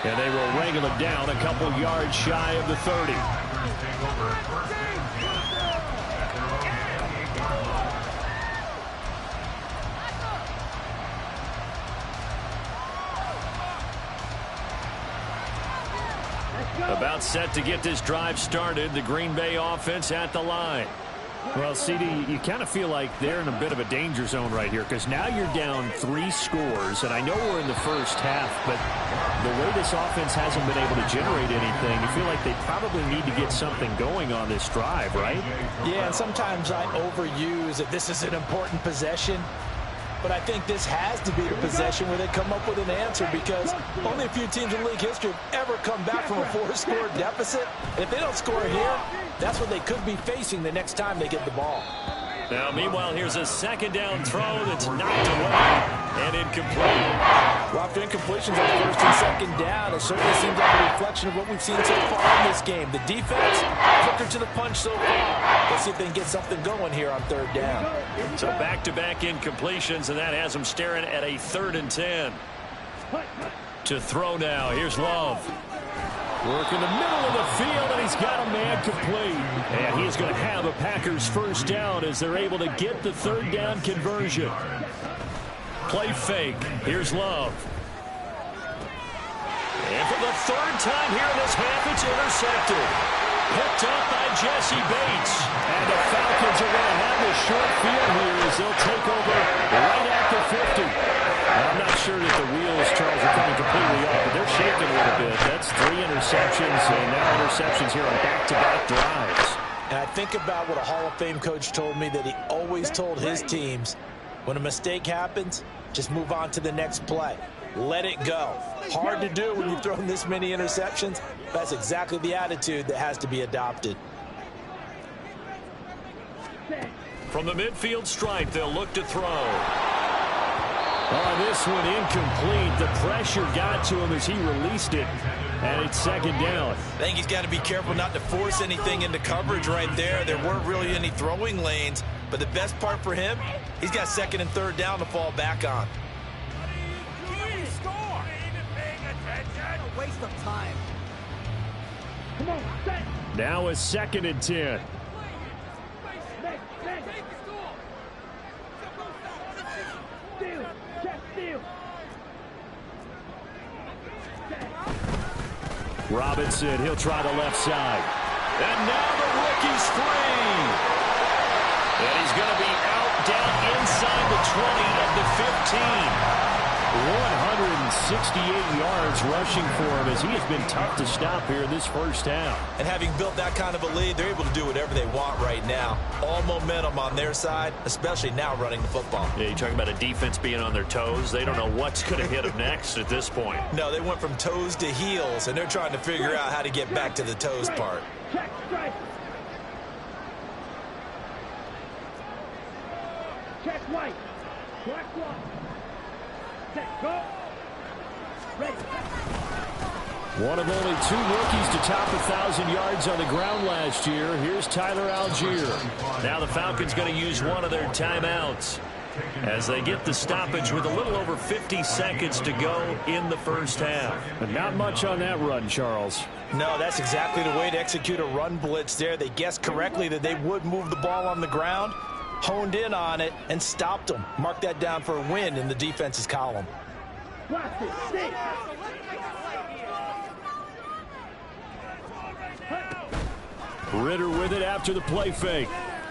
And they will wrangle him down a couple yards shy of the 30. About set to get this drive started. The Green Bay offense at the line. Well, CD, you kind of feel like they're in a bit of a danger zone right here because now you're down 3 scores, and I know we're in the first half, but the way this offense hasn't been able to generate anything, you feel like they probably need to get something going on this drive, right? Yeah, and sometimes I overuse that this is an important possession, but I think this has to be the possession where they come up with an answer because only a few teams in league history have ever come back from a 4-score deficit. And if they don't score here, that's what they could be facing the next time they get the ball. Now, meanwhile, here's a second down throw that's knocked away and incomplete. Well, after incompletions on first and second down, it certainly seems like a reflection of what we've seen so far in this game. The defense, quicker to the punch so far. Let's see if they can get something going here on third down. So back-to-back incompletions, and that has them staring at a 3rd and 10. To throw now, here's Love. Work in the middle of the field, and he's got a man complete. And he's going to have a Packers first down as they're able to get the 3rd down conversion. Play fake. Here's Love. And for the 3rd time here in this half, it's intercepted. Picked up by Jesse Bates. And the Falcons are going to have a short field here as they'll take over right at the 50. I'm not sure that the wheels, Charles, are coming completely off, but they're shaking a little bit. That's 3 interceptions, and now interceptions here on back-to-back drives. And I think about what a Hall of Fame coach told me that he always told his teams, when a mistake happens, just move on to the next play. Let it go. Hard to do when you've thrown this many interceptions. That's exactly the attitude that has to be adopted. From the midfield stripe, they'll look to throw. Oh, this one incomplete. The pressure got to him as he released it, and it's 2nd down. I think he's got to be careful not to force anything into coverage right there. There weren't really any throwing lanes, but the best part for him, he's got 2nd and 3rd down to fall back on. Waste of time. Come on, set. Now a 2nd and 10. Robinson, he'll try the left side. And now the rookie's free. And he's going to be out down inside the 20 of the 15. 168 yards rushing for him as he has been tough to stop here in this first half. And having built that kind of a lead, they're able to do whatever they want right now. All momentum on their side, especially now running the football. Yeah, you're talking about a defense being on their toes. They don't know what's going to hit them next at this point. No, they went from toes to heels, and they're trying to figure out how to get back to the toes part. Check, strike. Check white. Black one. Set, go. Ready. One of only 2 rookies to top 1,000 yards on the ground last year. Here's Tyler Algier. Now the Falcons going to use one of their timeouts as they get the stoppage with a little over 50 seconds to go in the first half. But not much on that run, Charles. No, that's exactly the way to execute a run blitz there. They guessed correctly that they would move the ball on the ground, honed in on it, and stopped them. Mark that down for a win in the defense's column. Blast it. Stay. Ritter with it after the play fake.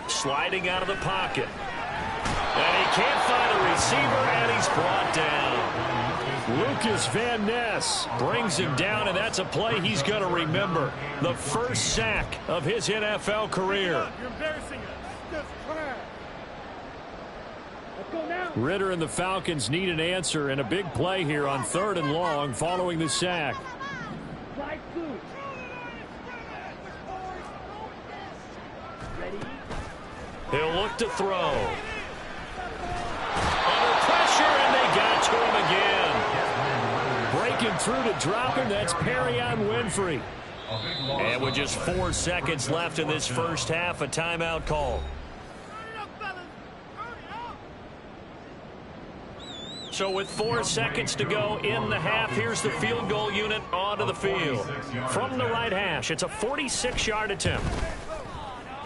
Sliding out of the pocket. And he can't find a receiver, and he's brought down. Lucas Van Ness brings him down, and that's a play he's going to remember. The first sack of his NFL career. You're embarrassing us. Let's go now. Ritter and the Falcons need an answer, and a big play here on 3rd and long following the sack. Slide through. Ready? He'll look to throw. Under pressure, and they got to him again. Breaking through to drop him, that's Perrion Winfrey. And with just 4 seconds left in this first half, a timeout call. So with 4 seconds to go in the half, here's the field goal unit onto the field. From the right hash, it's a 46-yard attempt.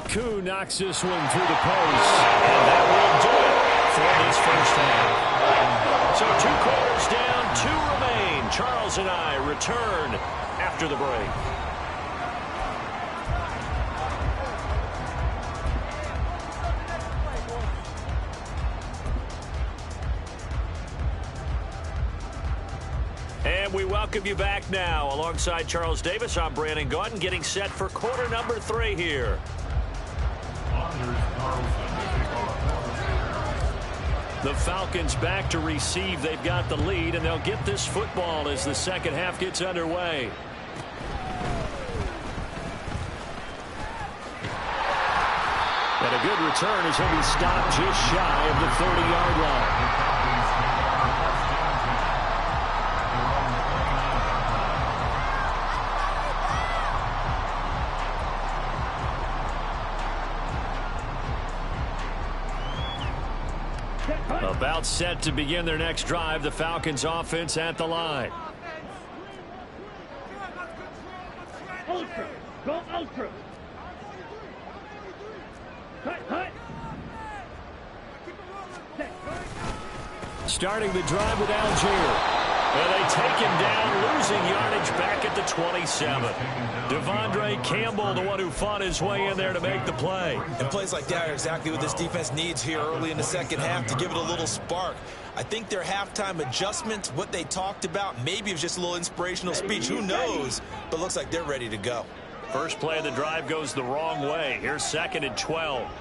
Koo knocks this one through the post, and that will do it for this first half. So 2 quarters down, 2 remain. Charles and I return after the break. And we welcome you back now. Alongside Charles Davis, I'm Brandon Gaudin, getting set for quarter number 3 here. The Falcons back to receive. They've got the lead, and they'll get this football as the second half gets underway. And a good return as he'll be stopped just shy of the 30-yard line. About set to begin their next drive. The Falcons offense at the line. Ultra. Go ultra. Cut. Starting the drive with Algier. And they take him down, losing yardage back at the 27. Devondre Campbell, the one who fought his way in there to make the play. And plays like that are exactly what this defense needs here early in the second half to give it a little spark. I think their halftime adjustments, what they talked about, maybe it was just a little inspirational speech. Who knows? But looks like they're ready to go. First play of the drive goes the wrong way. Here's 2nd and 12.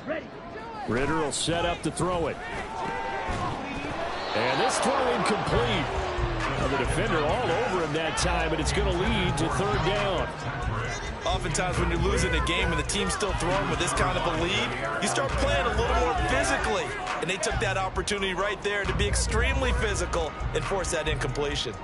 Ready. Ritter will set up to throw it. And this throw incomplete. Now the defender all over him that time, and it's going to lead to 3rd down. Oftentimes when you're losing a game and the team's still throwing with this kind of a lead, you start playing a little more physically. And they took that opportunity right there to be extremely physical and force that incompletion.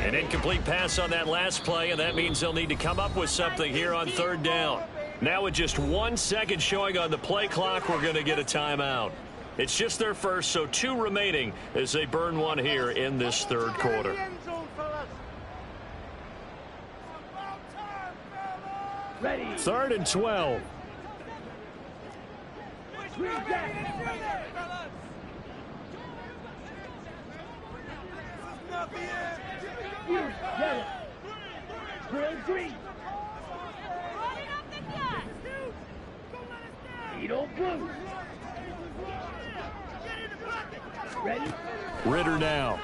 An incomplete pass on that last play, and that means they'll need to come up with something here on 3rd down. Now with just 1 second showing on the play clock, we're going to get a timeout. It's just their first, so 2 remaining as they burn one here in this 3rd quarter. 3rd and 12. Yellow. Drill green. Beetle blue. Ready? Ritter now.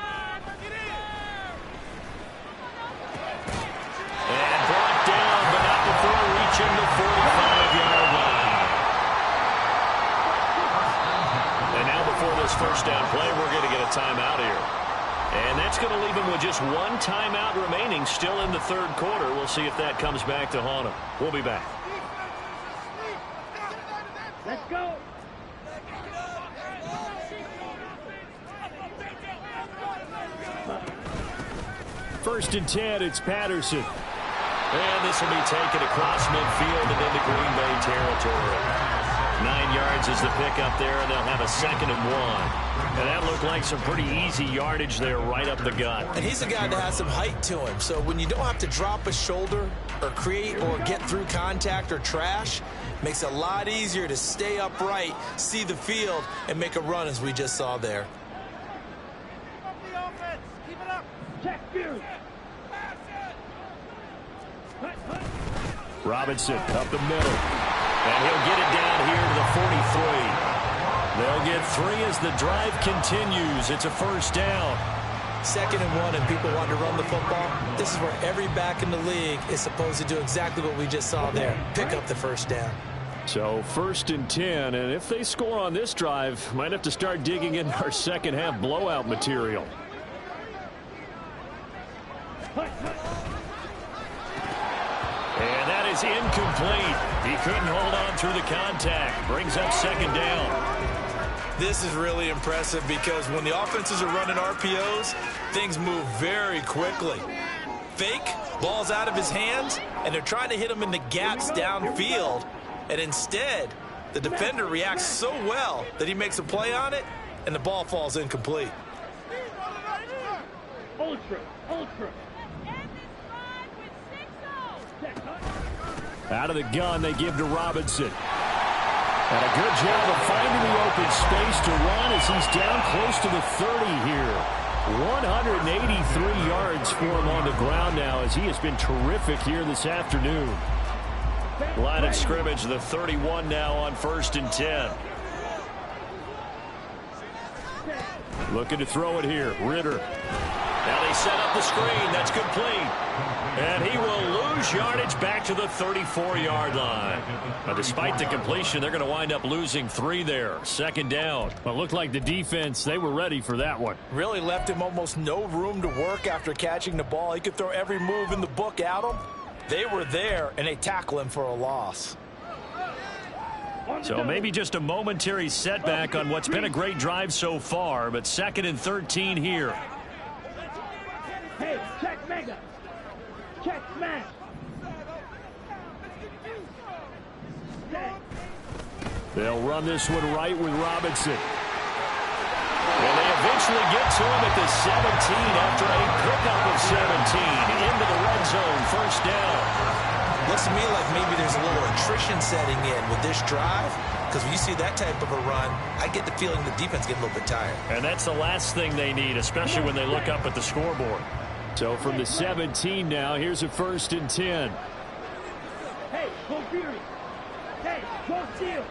And brought down, but not before reaching the 45-yard line. And now before this first down play, we're going to get a timeout here. And that's going to leave him with just 1 timeout remaining still in the 3rd quarter. We'll see if that comes back to haunt him. We'll be back. Let's go. First and 10, it's Patterson. And this will be taken across midfield and into Green Bay territory. 9 yards is the pickup there, and they'll have a 2nd and 1. And that looked like some pretty easy yardage there right up the gut. And he's a guy that has some height to him. So when you don't have to drop a shoulder or create or get through contact or trash, makes it a lot easier to stay upright, see the field, and make a run as we just saw there. Robinson up the middle. And he'll get it down here to the 43. They'll get 3 as the drive continues. It's a 1st down. 2nd and 1, and people want to run the football. This is where every back in the league is supposed to do exactly what we just saw there. Pick up the 1st down. So 1st and 10, and if they score on this drive, might have to start digging in our second half blowout material. And that is incomplete. He couldn't hold on through the contact. Brings up second down. This is really impressive because when the offenses are running RPOs, things move very quickly. Fake, ball's out of his hands, and they're trying to hit him in the gaps downfield. And instead, the defender reacts so well that he makes a play on it, and the ball falls incomplete. Ultra. Out of the gun, they give to Robinson. And a good job of finding the open space to run as he's down close to the 30 here. 183 yards for him on the ground now as he has been terrific here this afternoon. Line of scrimmage, the 31 now on 1st and 10. Looking to throw it here. Ritter. Now they set up the screen. That's complete. And he will lose yardage back to the 34-yard line. But despite the completion, they're going to wind up losing 3 there. Second down. Well, it looked like the defense, they were ready for that one. Really left him almost no room to work after catching the ball. He could throw every move in the book at him. They were there, and they tackle him for a loss. So maybe just a momentary setback on what's been a great drive so far, but 2nd and 13 here. Hey, check mega. Check smash. They'll run this one right with Robinson. And they eventually get to him at the 17 after a pickup of 17 into the red zone. First down. Looks to me like maybe there's a little attrition setting in with this drive, because when you see that type of a run, I get the feeling the defense gets a little bit tired. And that's the last thing they need, especially when they look up at the scoreboard. So from the 17 now, here's a 1st and 10. Hey, go Fury. Hey, go Steel.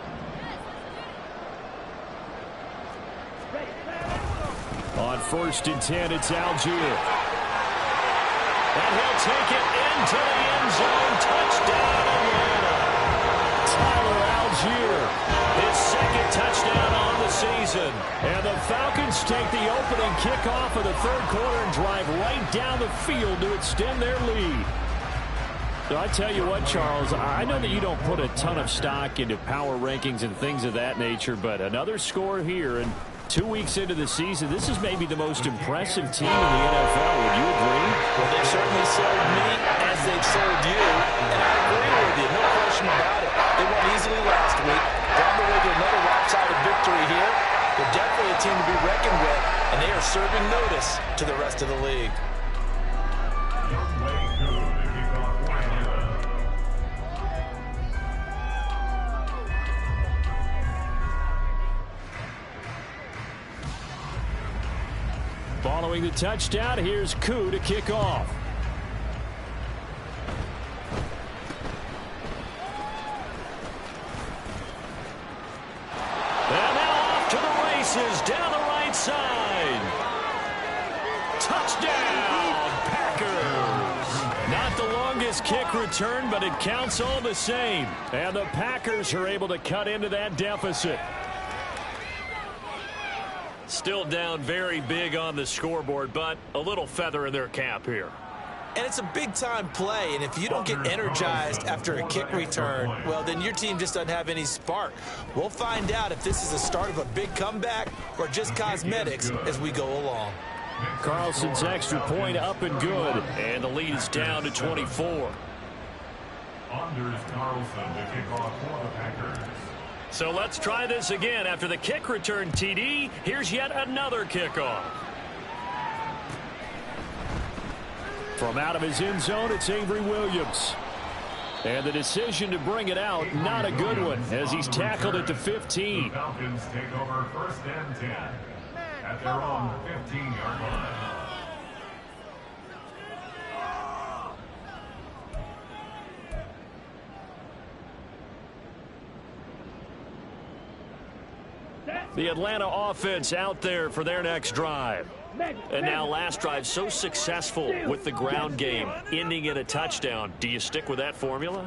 On 1st and 10, it's Algier. And he'll take it into the end zone. Touchdown, Atlanta. Tyler Algier, his 2nd touchdown on the season. And the Falcons take the opening kickoff of the 3rd quarter and drive right down the field to extend their lead. So I tell you what, Charles, I know that you don't put a ton of stock into power rankings and things of that nature, but another score here, and 2 weeks into the season, this is maybe the most impressive team in the NFL. Would you agree? Well, they've certainly sold me as they've sold you, and I agree with you, no question about it. They won easily last week. They're on the way to another lopsided victory here. They're definitely a team to be reckoned with, and they are serving notice to the rest of the league. Following the touchdown, here's Koo to kick off. And now off to the races down the right side. Touchdown, Packers. Not the longest kick return, but it counts all the same. And the Packers are able to cut into that deficit. Still down very big on the scoreboard, but a little feather in their cap here. And it's a big-time play, and if you don't get energized after a kick return, well, then your team just doesn't have any spark. We'll find out if this is the start of a big comeback or just cosmetics as we go along. Carlson's extra point up and good, and the lead is down to 24. Anders Carlson to kick off for the Packers. So let's try this again. After the kick return, TD, here's yet another kickoff. From out of his end zone, it's Avery Williams. And the decision to bring it out, not a good one, as he's tackled at the 15. The Falcons take over 1st and 10 at their own 15-yard line. The Atlanta offense out there for their next drive. And now last drive so successful with the ground game, ending in a touchdown. Do you stick with that formula?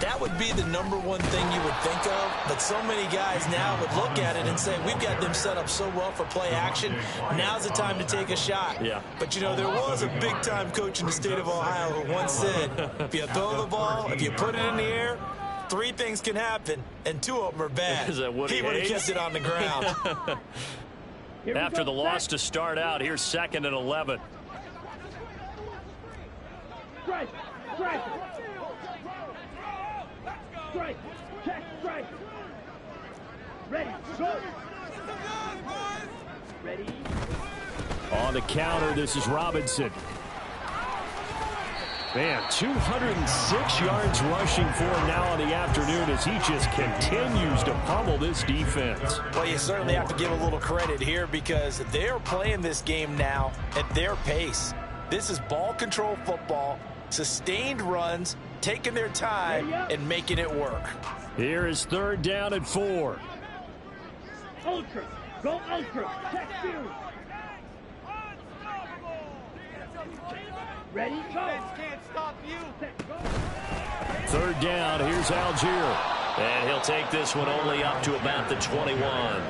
That would be the number one thing you would think of, but so many guys now would look at it and say, we've got them set up so well for play action. Now's the time to take a shot. Yeah. But, you know, there was a big-time coach in the state of Ohio who once said, if you throw the ball, if you put it in the air, 3 things can happen, and 2 of them are bad. Is that what he would have kept it on the ground. After the loss to start out, here's 2nd and 11. Strike! Strike! Strike! Check! Strike! Ready! Go! Ready! On the counter, this is Robinson. Man, 206 yards rushing for him now in the afternoon as he just continues to pummel this defense. Well, you certainly have to give a little credit here because they're playing this game now at their pace. This is ball control football, sustained runs, taking their time and making it work. Here is 3rd down and 4. Ultra! Go ultra! Check field! Ready? Go! Can't stop you! 3rd down, here's Algier. And he'll take this one only up to about the 21.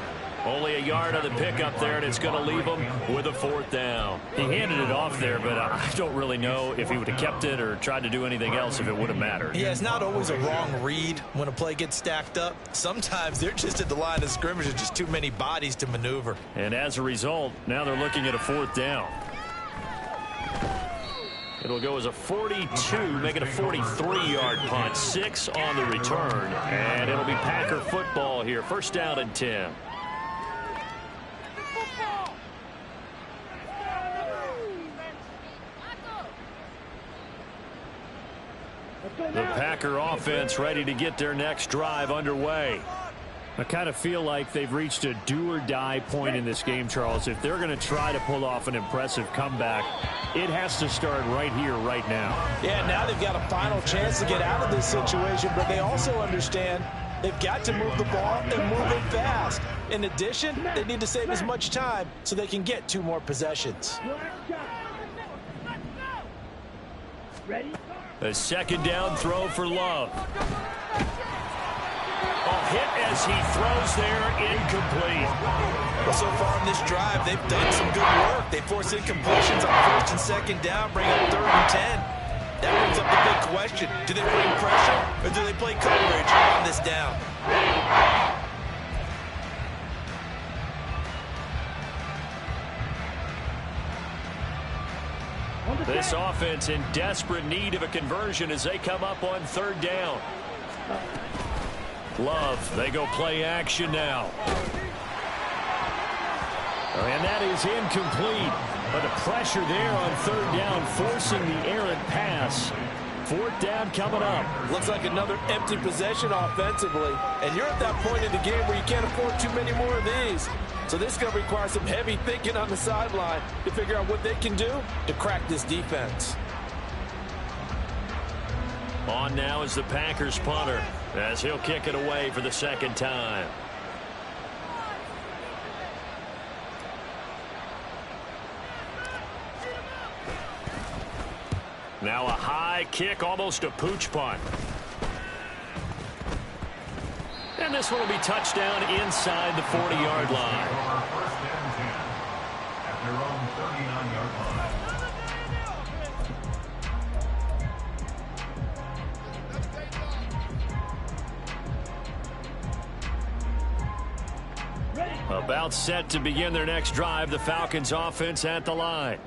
Only a yard on the pickup there, and it's going to leave him with a 4th down. He handed it off there, but I don't really know if he would have kept it or tried to do anything else if it would have mattered. Yeah, it's not always a wrong read when a play gets stacked up. Sometimes they're just at the line of scrimmage with just too many bodies to maneuver. And as a result, now they're looking at a 4th down. It'll go as a 42, make it a 43-yard punt. 6 on the return, and it'll be Packer football here. 1st down and 10. The Packer offense ready to get their next drive underway. I kind of feel like they've reached a do-or-die point in this game, Charles. If they're going to try to pull off an impressive comeback, it has to start right here, right now. Yeah, now they've got a final chance to get out of this situation, but they also understand they've got to move the ball and move it fast. In addition, they need to save as much time so they can get 2 more possessions. Ready? A 2nd down throw for Love. A hit as he throws there, incomplete. Well, so far in this drive, they've done some good work. They force incompletions on 1st and 2nd down, bring up 3rd and 10. That brings up the big question. Do they bring pressure or do they play coverage on this down? This offense in desperate need of a conversion as they come up on 3rd down. Love, they go play action now. And that is incomplete. But the pressure there on 3rd down, forcing the errant pass. 4th down coming up. Looks like another empty possession offensively. And you're at that point in the game where you can't afford too many more of these. So this is going to require some heavy thinking on the sideline to figure out what they can do to crack this defense. On now is the Packers punter as he'll kick it away for the 2nd time. Now a high kick, almost a pooch punt. And this one will be touchdown inside the 40-yard line. 1st and 10 at their own 39-yard line. About set to begin their next drive, the Falcons offense at the line.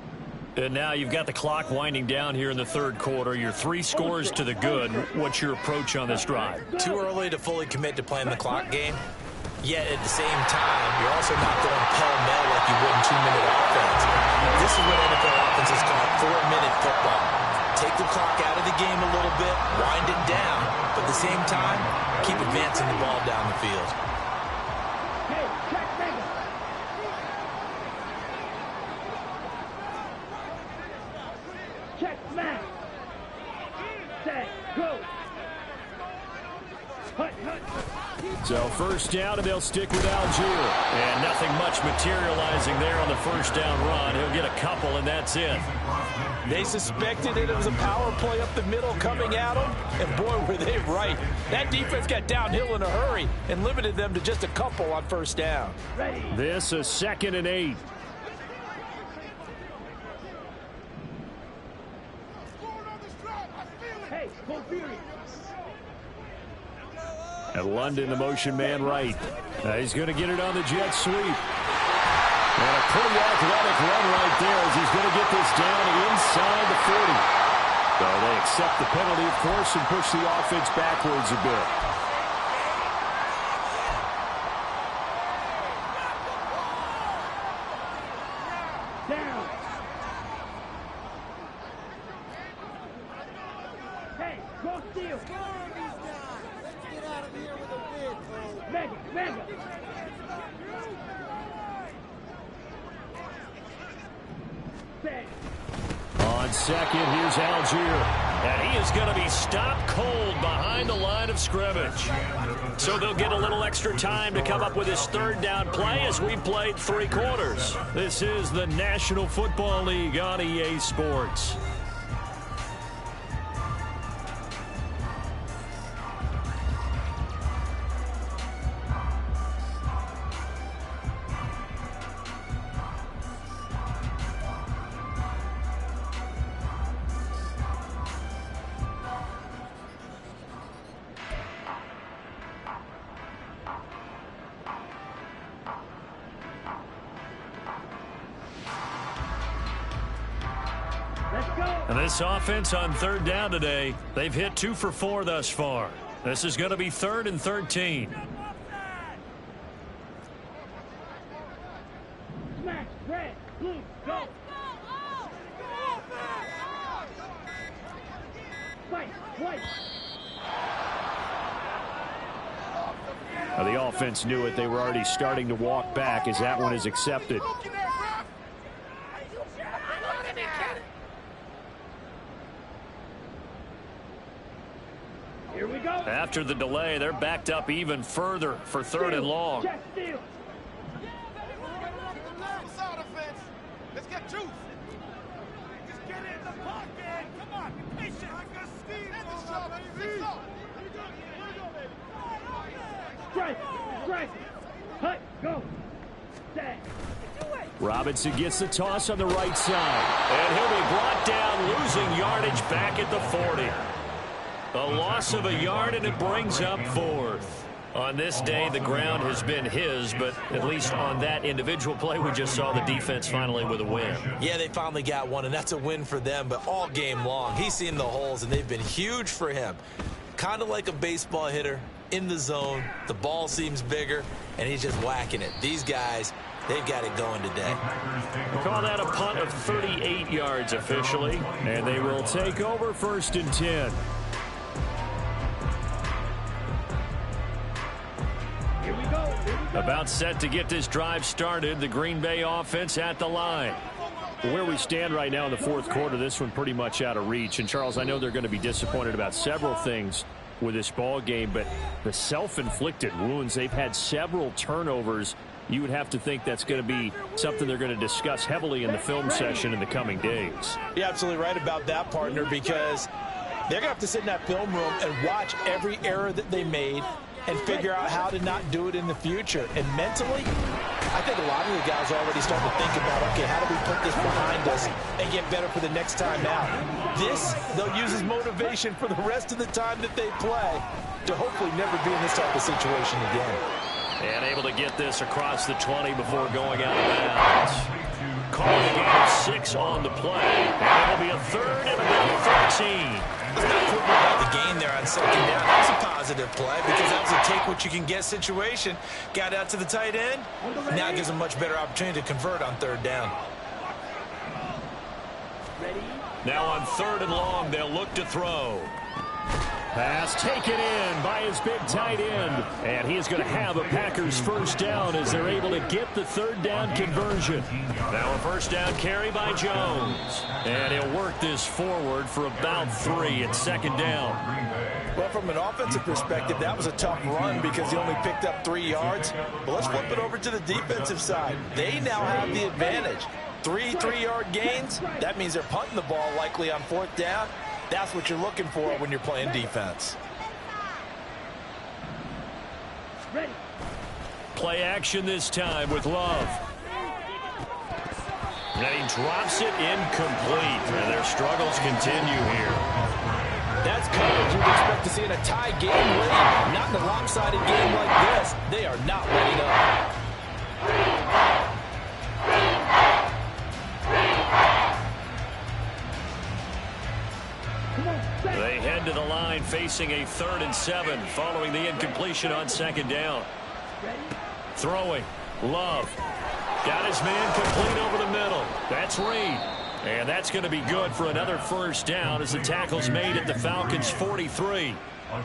And now you've got the clock winding down here in the 3rd quarter. Your 3 scores to the good. What's your approach on this drive? Too early to fully commit to playing the clock game. Yet at the same time, you're also not going pell-mell like you would in 2-minute offense. This is what NFL offenses call 4-minute football. Take the clock out of the game a little bit, wind it down, but at the same time, keep advancing the ball down the field. Check smash! Set, go! Hut, hut! So first down, and they'll stick with Algier. And nothing much materializing there on the first down run. He'll get a couple, and that's it. They suspected it was a power play up the middle coming at them, and boy, were they right. That defense got downhill in a hurry and limited them to just a couple on first down. This is 2nd and 8. And London, the motion man right. He's going to get it on the jet sweep. And a pretty athletic run right there as he's going to get this down inside the 40. So they accept the penalty, of course, and push the offense backwards a bit. Down. Hey, go steal. Mega. On second, here's Algier. And he is going to be stopped cold behind the line of scrimmage. So they'll get a little extra time to come up with his third down play as we played 3 quarters. This is the National Football League on EA Sports. And this offense on third down today, they've hit 2 for 4 thus far. This is going to be 3rd and 13. Smash, red, blue, go. Fight, white. Now the offense knew it. They were already starting to walk back as that one is accepted. Here we go. After the delay, they're backed up even further for 3rd and long. Check steal. Let's get juice. Just get in the pocket. Come on, be patient. Strike. Hut, go. Set. Robinson gets the toss on the right side. And he'll be brought down, losing yardage back at the 40. A loss of a yard, and it brings up 4th. On this day, the ground has been his, but at least on that individual play, we just saw the defense finally with a win. Yeah, they finally got one, and that's a win for them, but all game long, he's seen the holes, and they've been huge for him. Kind of like a baseball hitter in the zone. The ball seems bigger, and he's just whacking it. These guys, they've got it going today. We'll call that a punt of 38 yards officially, and they will take over 1st and 10. About set to get this drive started. The Green Bay offense at the line. Where we stand right now in the 4th quarter, this one pretty much out of reach. And, Charles, I know they're going to be disappointed about several things with this ball game, but the self-inflicted wounds, they've had several turnovers. You would have to think that's going to be something they're going to discuss heavily in the film session in the coming days. You're absolutely right about that, partner, because they're going to have to sit in that film room and watch every error that they made and figure out how to not do it in the future. And mentally, I think a lot of the guys are already starting to think about, okay, how do we put this behind us and get better for the next time out? This, they'll use as motivation for the rest of the time that they play to hopefully never be in this type of situation again. And able to get this across the 20 before going out of bounds. Calling a gain of 6 on the play. And it'll be a 3rd and about 13. Let's not forget about the gain there on 2nd down. That was a positive play because that was a take-what-you-can-get situation. Got out to the tight end. Now gives them a much better opportunity to convert on 3rd down. Now on 3rd and long, they'll look to throw. Pass taken in by his big tight end. And he is going to have a Packers first down as they're able to get the third down conversion. Now a first down carry by Jones. And he'll work this forward for about 3 at second down. Well, from an offensive perspective, that was a tough run because he only picked up 3 yards. But let's flip it over to the defensive side. They now have the advantage. 3 3-yard gains. That means they're punting the ball likely on 4th down. That's what you're looking for when you're playing defense. Ready. Play action this time with Love. And he drops it incomplete. And their struggles continue here. That's coverage you'd expect to see in a tie game late. Not in a lopsided game like this. They are not letting up. They head to the line facing a 3rd and 7 following the incompletion on 2nd down. Throwing. Love. Got his man complete over the middle. That's Reed. And that's going to be good for another first down as the tackle's made at the Falcons' 43.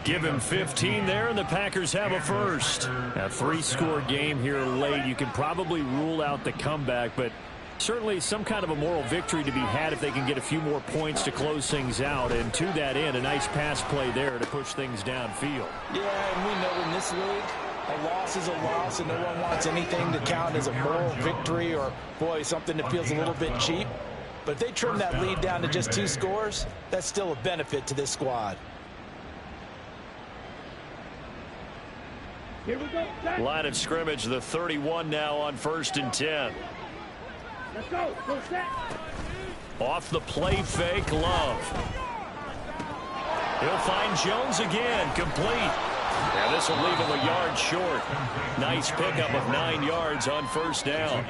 Give him 15 there, and the Packers have a first. A 3-score game here late. You can probably rule out the comeback, but certainly some kind of a moral victory to be had if they can get a few more points to close things out. And to that end, a nice pass play there to push things downfield. Yeah, and we know in this league, a loss is a loss, and no one wants anything to count as a moral victory or, boy, something that feels a little bit cheap. But if they trim that lead down to just 2 scores, that's still a benefit to this squad. Here we go. Set. Line of scrimmage, the 31 now on 1st and 10. Let's go. Go set. Off the play fake, Love. He'll find Jones again, complete. And this will leave him a yard short. Nice pickup of 9 yards on 1st down.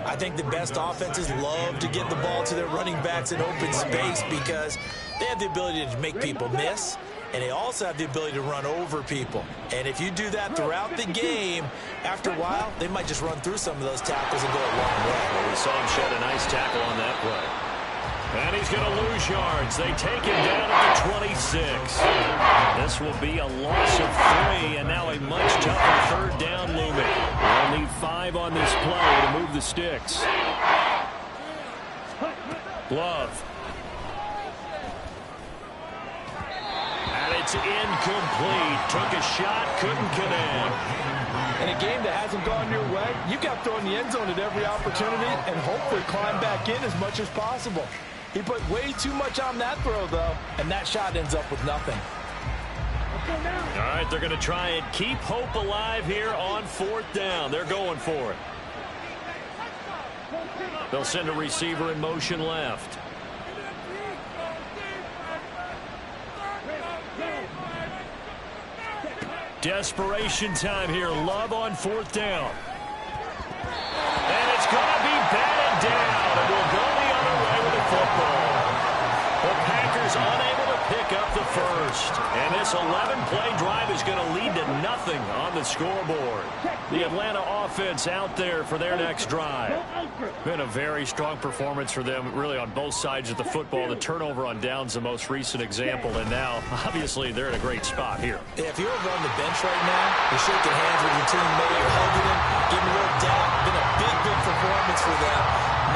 I think the best offenses love to get the ball to their running backs in open space because they have the ability to make people miss, and they also have the ability to run over people. And if you do that throughout the game, after a while, they might just run through some of those tackles and go a long way. Well, we saw him shed a nice tackle on that play. And he's going to lose yards. They take him down at the 26. This will be a loss of 3, and now a much tougher 3rd down looming. They'll need 5 on this play to move the sticks. Love. And it's incomplete. Took a shot, couldn't connect. In a game that hasn't gone your way, you've got to throw in the end zone at every opportunity and hopefully climb back in as much as possible. He put way too much on that throw, though, and that shot ends up with nothing. All right, they're going to try and keep hope alive here on 4th down. They're going for it. They'll send a receiver in motion left. Desperation time here. Love on 4th down. And it's going to be batted down. And we'll go the other way with the football. The Packers unable to pick up the first. And this 11-play drive is going to lead to nothing on the scoreboard. The Atlanta offense out there for their next drive. Been a very strong performance for them, really, on both sides of the football. The turnover on downs, the most recent example. And now, obviously, they're in a great spot here. Yeah, if you're over on the bench right now, you're shaking hands with your teammate, you're hugging him, giving a little dap. Been a big, big performance for them.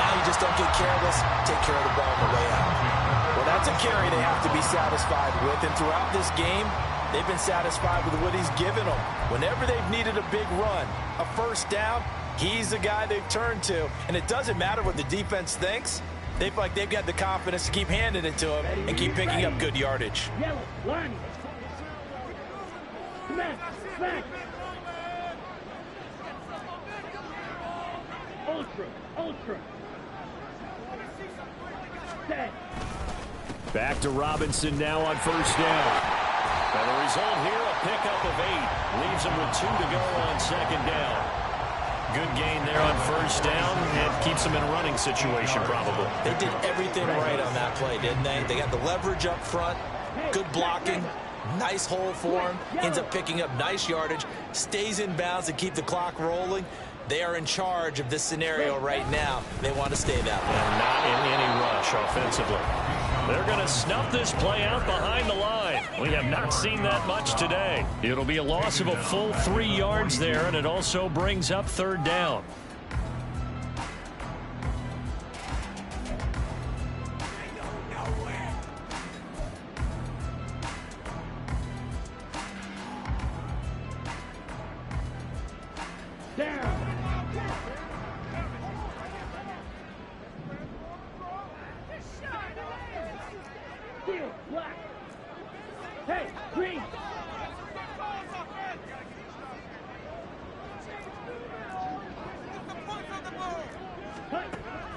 Now you just don't get careless. Take care of the ball on the way out. Well, that's a carry they have to be satisfied with. And throughout this game, they've been satisfied with what he's given them. Whenever they've needed a big run, a first down, he's the guy they've turned to. And it doesn't matter what the defense thinks. They feel like they've got the confidence to keep handing it to him and keep picking up good yardage. Yellow. Line. Smack. Smack. Ultra. Ultra. Set. Back to Robinson now on 1st down. And the result here, a pickup of 8. Leaves him with 2 to go on 2nd down. Good gain there on 1st down and keeps them in a running situation probably. They did everything right on that play, didn't they? They got the leverage up front, good blocking, nice hole for him, ends up picking up nice yardage, stays in bounds to keep the clock rolling. They are in charge of this scenario right now. They want to stay that way. And not in any rush offensively. They're going to snuff this play out behind the line. We have not seen that much today. It'll be a loss of a full 3 yards there, and it also brings up 3rd down.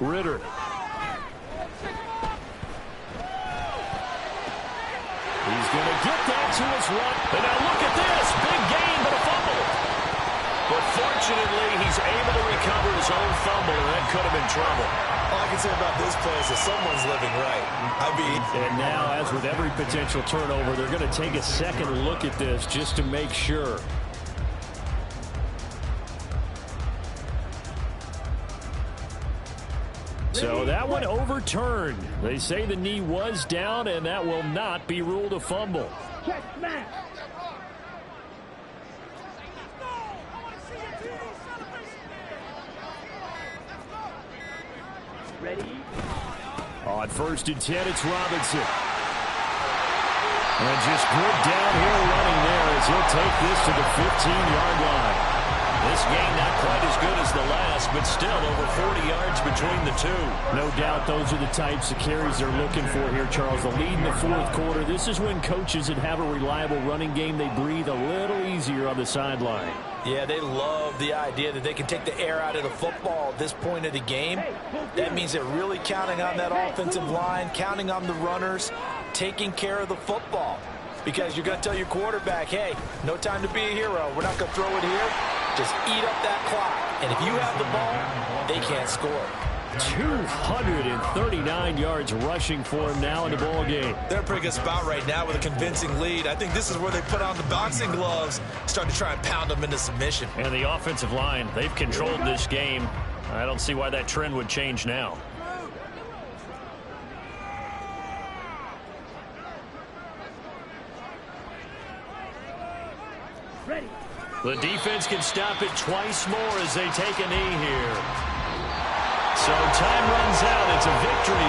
Ritter. He's going to get that to his right. And now look at this. Big gain, but a fumble. But fortunately, he's able to recover his own fumble, and that could have been trouble. All I can say about this play is that someone's living right. And now, as with every potential turnover, they're going to take a second look at this just to make sure. So that one overturned. They say the knee was down, and that will not be ruled a fumble. Check smash. Ready? On 1st and 10, it's Robinson. And just good downhill running there as he'll take this to the 15-yard line. This game not quite as good as the last, but still over 40 yards between the two. No doubt those are the types of carries they're looking for here, Charles. The lead in the 4th quarter. This is when coaches that have a reliable running game, they breathe a little easier on the sideline. Yeah, they love the idea that they can take the air out of the football at this point of the game. That means they're really counting on that offensive line, counting on the runners, taking care of the football. Because you're going to tell your quarterback, hey, no time to be a hero. We're not going to throw it here. Just eat up that clock. And if you have the ball, they can't score. 239 yards rushing for him now in the ball game. They're a pretty good spot right now with a convincing lead. I think this is where they put on the boxing gloves, start to try and pound them into submission. And the offensive line, they've controlled this game. I don't see why that trend would change now. Ready. The defense can stop it twice more as they take a knee here. So time runs out. It's a victory.